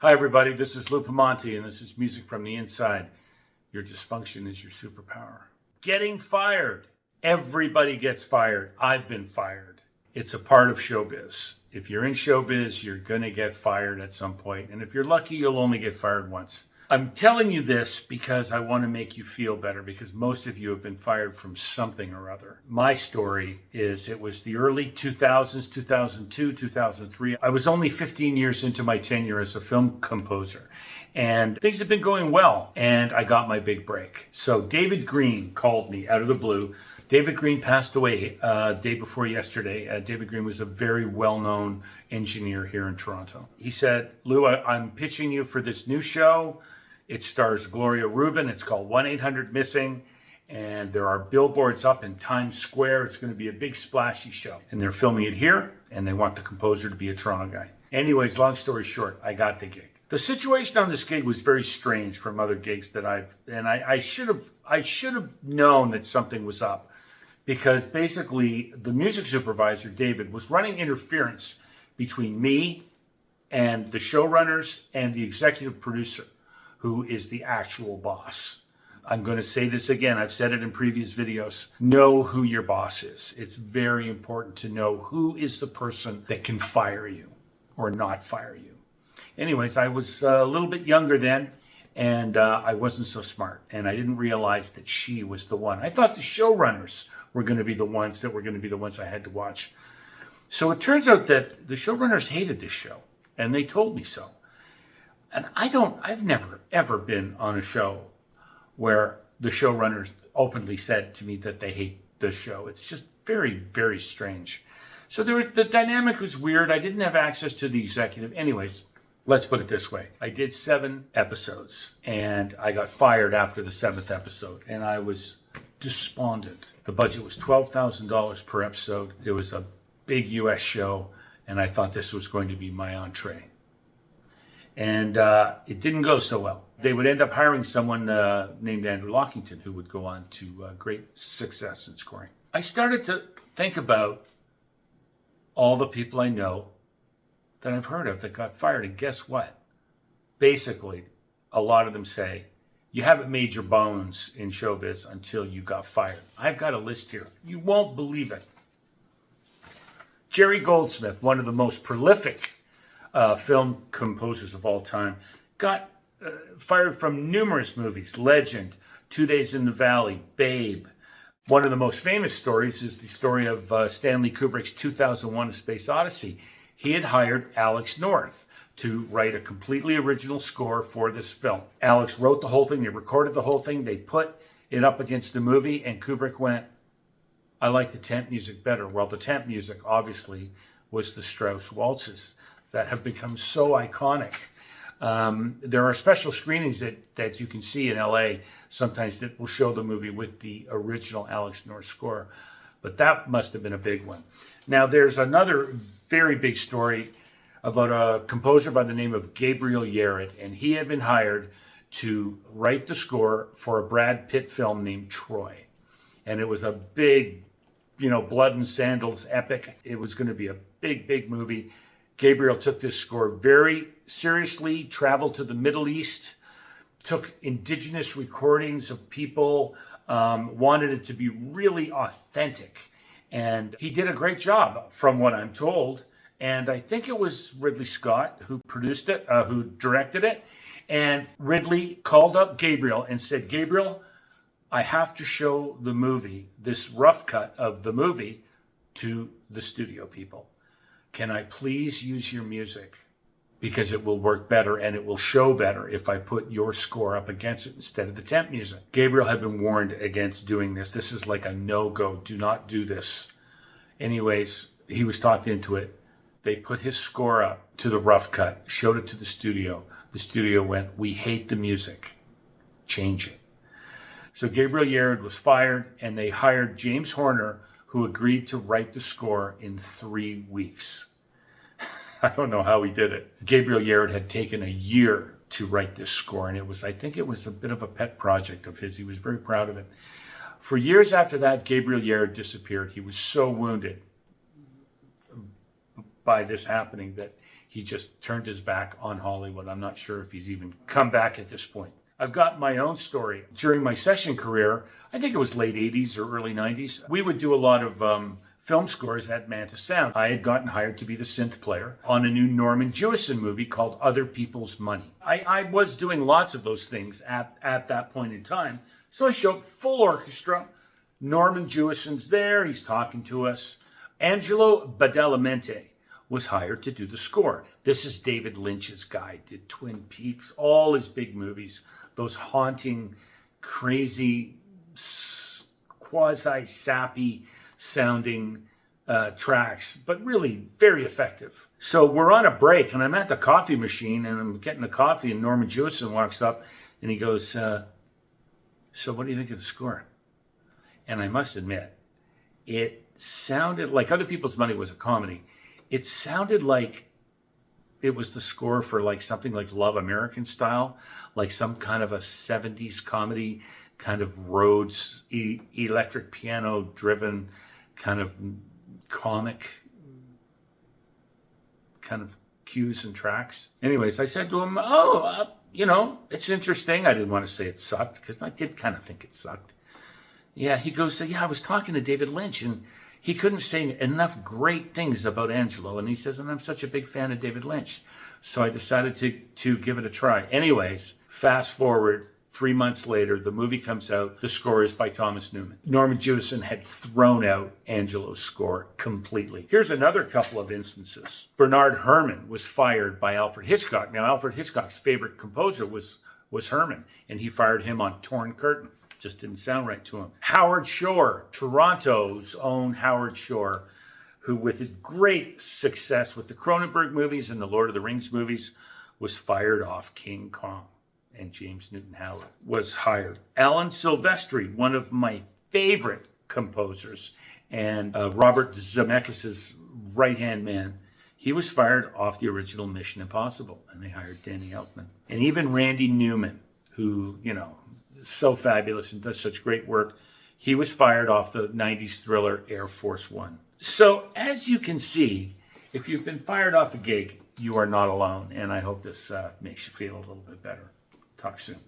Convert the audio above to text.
Hi everybody, this is Lou Pamonte and this is Music from the Inside. Your dysfunction is your superpower. Getting fired. Everybody gets fired. I've been fired. It's a part of showbiz. If you're in showbiz, you're gonna get fired at some point. And if you're lucky, you'll only get fired once. I'm telling you this because I want to make you feel better, because most of you have been fired from something or other. My story is it was the early 2000s, 2002, 2003. I was only 15 years into my tenure as a film composer, and things had been going well, and I got my big break. So David Green called me out of the blue. David Green passed away day before yesterday. David Green was a very well-known engineer here in Toronto. He said, Lou, I'm pitching you for this new show. It stars Gloria Rubin. It's called 1-800-MISSING. And there are billboards up in Times Square. It's going to be a big splashy show. And they're filming it here, and they want the composer to be a Toronto guy. Anyways, long story short, I got the gig. The situation on this gig was very strange from other gigs that I should have known that something was up, because basically the music supervisor, David, was running interference between me and the showrunners and the executive producer, who is the actual boss. I'm going to say this again. I've said it in previous videos. Know who your boss is. It's very important to know who is the person that can fire you or not fire you. Anyways, I was a little bit younger then, and I wasn't so smart, and I didn't realize that she was the one. I thought the showrunners were going to be the ones I had to watch. So it turns out that the showrunners hated this show, and they told me so. And I've never, ever been on a show where the showrunners openly said to me that they hate the show. It's just very, very strange. So the dynamic was weird. I didn't have access to the executive. Anyways, let's put it this way. I did 7 episodes, and I got fired after the 7th episode, and I was despondent. The budget was $12,000 per episode. It was a big US show, and I thought this was going to be my entree. And it didn't go so well. They would end up hiring someone named Andrew Lockington, who would go on to great success in scoring. I started to think about all the people I know that I've heard of that got fired. And guess what? Basically, a lot of them say, you haven't made your bones in showbiz until you got fired. I've got a list here. You won't believe it. Jerry Goldsmith, one of the most prolific film composers of all time, got fired from numerous movies. Legend, 2 Days in the Valley, Babe. One of the most famous stories is the story of Stanley Kubrick's 2001: A Space Odyssey. He had hired Alex North to write a completely original score for this film. Alex wrote the whole thing, they recorded the whole thing, they put it up against the movie, and Kubrick went, I like the temp music better. Well, the temp music, obviously, was the Strauss waltzes that have become so iconic. There are special screenings that you can see in LA sometimes that will show the movie with the original Alex North score. But that must have been a big one. Now, there's another very big story about a composer by the name of Gabriel Yared, and he had been hired to write the score for a Brad Pitt film named Troy. And it was a big, blood and sandals epic. It was going to be a big, big movie. Gabriel took this score very seriously, traveled to the Middle East, took indigenous recordings of people, wanted it to be really authentic. And he did a great job, from what I'm told. And I think it was Ridley Scott who produced it, who directed it. And Ridley called up Gabriel and said, Gabriel, I have to show the movie, this rough cut of the movie, to the studio people. Can I please use your music? Because it will work better and it will show better if I put your score up against it instead of the temp music. Gabriel had been warned against doing this. This is like a no-go. Do not do this. Anyways, he was talked into it. They put his score up to the rough cut, showed it to the studio. The studio went, we hate the music. Change it. So Gabriel Yared was fired, and they hired James Horner, who agreed to write the score in 3 weeks. I don't know how he did it. Gabriel Yared had taken a year to write this score, and I think it was a bit of a pet project of his. He was very proud of it. For years after that, Gabriel Yared disappeared. He was so wounded by this happening that he just turned his back on Hollywood. I'm not sure if he's even come back at this point. I've got my own story. During my session career, I think it was late 80s or early 90s, we would do a lot of film scores at Manta Sound. I had gotten hired to be the synth player on a new Norman Jewison movie called Other People's Money. I was doing lots of those things at that point in time. So I showed full orchestra. Norman Jewison's there. He's talking to us. Angelo Badalamenti was hired to do the score. This is David Lynch's guy. Did Twin Peaks, all his big movies, those haunting, crazy, quasi-sappy sounding tracks, but really very effective. So we're on a break, and I'm at the coffee machine, and I'm getting the coffee, and Norman Jewison walks up, and he goes, so what do you think of the score? And I must admit, it sounded like Other People's Money was a comedy. It sounded like it was the score for like something like Love American Style, like some kind of a 70s comedy, kind of Rhodes electric piano driven kind of comic kind of cues and tracks. Anyways, I said to him, it's interesting. I didn't want to say it sucked because I did kind of think it sucked. Yeah, he goes, I was talking to David Lynch and he couldn't say enough great things about Angelo. And he says, and I'm such a big fan of David Lynch. So I decided to give it a try. Anyways, fast forward 3 months later, the movie comes out. The score is by Thomas Newman. Norman Jewison had thrown out Angelo's score completely. Here's another couple of instances. Bernard Herrmann was fired by Alfred Hitchcock. Now, Alfred Hitchcock's favorite composer was Herrmann, and he fired him on Torn Curtain. Just didn't sound right to him. Howard Shore, Toronto's own Howard Shore, who with his great success with the Cronenberg movies and the Lord of the Rings movies, was fired off King Kong. And James Newton Howard was hired. Alan Silvestri, one of my favorite composers, and Robert Zemeckis' right-hand man, he was fired off the original Mission Impossible, and they hired Danny Elfman. And even Randy Newman, who, is so fabulous and does such great work, he was fired off the 90s thriller Air Force One. So as you can see, if you've been fired off a gig, you are not alone. And I hope this makes you feel a little bit better. Talk soon.